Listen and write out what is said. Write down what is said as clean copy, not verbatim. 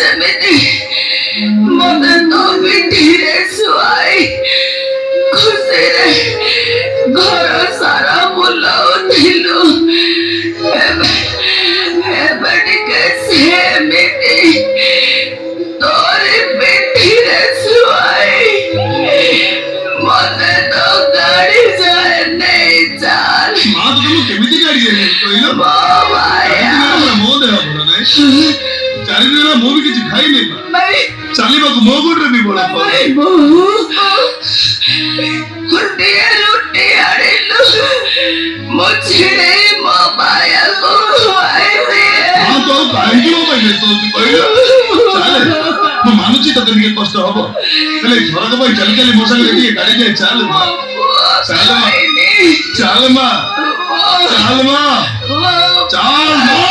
ସେମିତି ମତେ ତୋ ପିଠିରେ ଶୁଆଇ ଖୁସିରେ ଘର ସାରା ବୁଲାଉଥିଲୁ। ଏବେ ଟିକେ ସେମିତି ତୋରି ପିଠିରେ ଶୁଆଇ ମତେ ତ ଗାଡି ଯାଏ ନେଇ ଚାଲ। ମା ତମକୁ କେମିତି ଗାଡି ଦେଲେ କହିଲ? ମୋ ଦେହ ଭଲ ନାହିଁ, 4 ଦିନ ହେଲା ମୁଁ ବି କିଛି ଖାଇନି। ଚାଲିବାକୁ ମୋ ଗୋଡରେ ବି ବଳ ଗୋଟିଏ ରୁଟି ଆଣିଲୁ, ମୁଁ ଛିଡେଇ ମୋ ମାୟାକୁ ଖୁଆଇବି। କାହିଁକି ମୋ ପାଇଁ ବ୍ୟସ୍ତ ହଉଛି କହିଲ? ଚାଲେ, ମୁଁ ମାନୁଛି ତତେ ଟିକେ କଷ୍ଟ ହବ, ହେଲେ ଝରକ ପାଇଁ ଚାଲି ଚାଲି ମୋ ସାଙ୍ଗରେ ଟିକେ ଗାଡି ଯାଏ। ଚାଲ ମା, ଚାଲ ମା, ଚାଲ ମା, ଚାଲ ମା, ଚାଲ ମା।